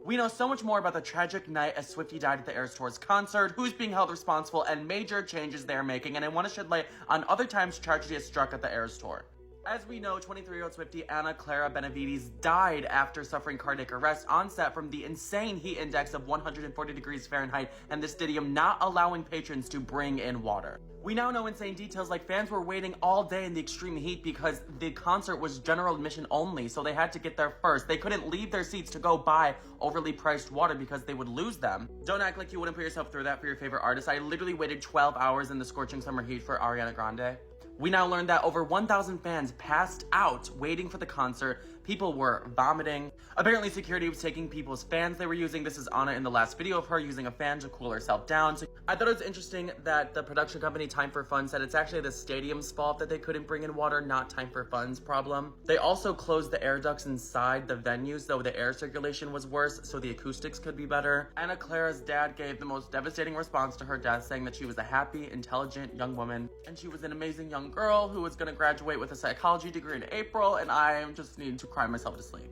We know so much more about the tragic night as Swiftie died at the ERAS Tour's concert, who's being held responsible, and major changes they're making, and I want to shed light on other times tragedy has struck at the ERAS Tour. As we know, 23-year-old Swiftie Anna Clara Benavides died after suffering cardiac arrest on set from the insane heat index of 140 degrees Fahrenheit and the stadium not allowing patrons to bring in water. We now know insane details like fans were waiting all day in the extreme heat because the concert was general admission only, so they had to get there first. They couldn't leave their seats to go buy overly priced water because they would lose them. Don't act like you wouldn't put yourself through that for your favorite artist. I literally waited 12 hours in the scorching summer heat for Ariana Grande. We now learned that over 1,000 fans passed out waiting for the concert. People were vomiting. Apparently security was taking people's fans they were using. This is Anna in the last video of her using a fan to cool herself down. So I thought it was interesting that the production company Time for Fun said it's actually the stadium's fault that they couldn't bring in water, not Time for Fun's problem. They also closed the air ducts inside the venues, so the air circulation was worse, so the acoustics could be better. Anna Clara's dad gave the most devastating response to her death, saying that she was a happy, intelligent young woman, and she was an amazing young girl who was going to graduate with a psychology degree in April, and I just need to cry myself to sleep.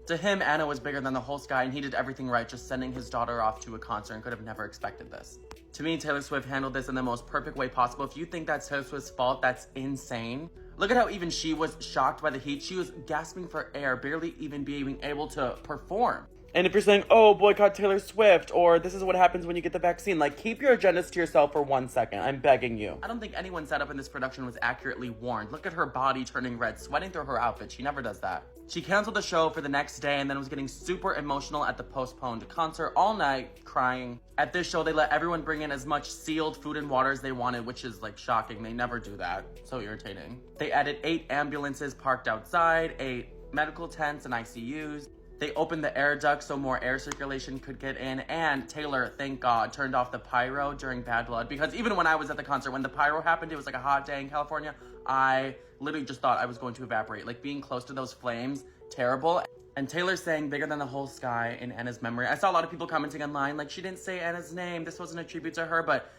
To him, Anna was bigger than the whole sky, and he did everything right, just sending his daughter off to a concert, and could have never expected this. To me, Taylor Swift handled this in the most perfect way possible. If you think that's Taylor Swift's fault, that's insane. Look at how even she was shocked by the heat. She was gasping for air, barely even being able to perform. And if you're saying, oh, boycott Taylor Swift, or this is what happens when you get the vaccine, like, keep your agendas to yourself for 1 second. I'm begging you. I don't think anyone set up in this production was accurately warned. Look at her body turning red, sweating through her outfit. She never does that. She canceled the show for the next day and then was getting super emotional at the postponed concert all night, crying. At this show, they let everyone bring in as much sealed food and water as they wanted, which is, like, shocking. They never do that. So irritating. They added 8 ambulances parked outside, 8 medical tents and ICUs. They opened the air ducts so more air circulation could get in, and Taylor, thank God, turned off the pyro during Bad Blood, because even when I was at the concert, when the pyro happened, it was like a hot day in California, I literally just thought I was going to evaporate. Like, being close to those flames, terrible. And Taylor sang Bigger Than the Whole Sky in Anna's memory. I saw a lot of people commenting online, like, she didn't say Anna's name, this wasn't a tribute to her, but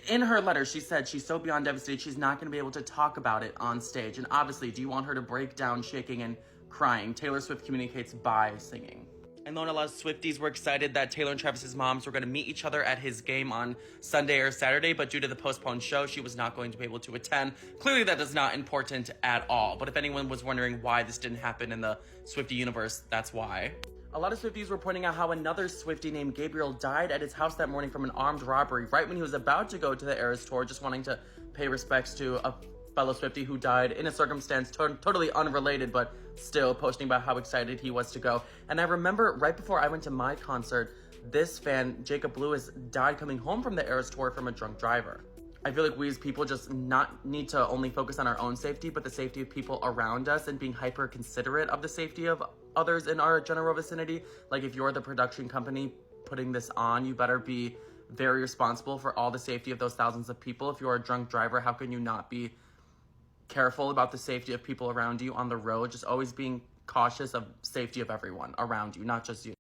in her letter, she said she's so beyond devastated, she's not going to be able to talk about it on stage. And obviously, do you want her to break down, shaking, and crying? Taylor Swift communicates by singing. I know a lot of Swifties were excited that Taylor and Travis's moms were going to meet each other at his game on Sunday or Saturday, but due to the postponed show, she was not going to be able to attend. Clearly, that is not important at all. But if anyone was wondering why this didn't happen in the Swiftie universe, that's why. A lot of Swifties were pointing out how another Swiftie named Gabriel died at his house that morning from an armed robbery right when he was about to go to the ERAS Tour, just wanting to pay respects to a fellow Swiftie who died in a circumstance totally unrelated, but still posting about how excited he was to go. And I remember right before I went to my concert, this fan, Jacob Lewis, died coming home from the ERAS Tour from a drunk driver. I feel like we as people just not need to only focus on our own safety, but the safety of people around us, and being hyper considerate of the safety of others in our general vicinity. Like, if you're the production company putting this on, you better be very responsible for all the safety of those thousands of people. If you're a drunk driver, how can you not be careful about the safety of people around you on the road? Just always being cautious of safety of everyone around you, not just you.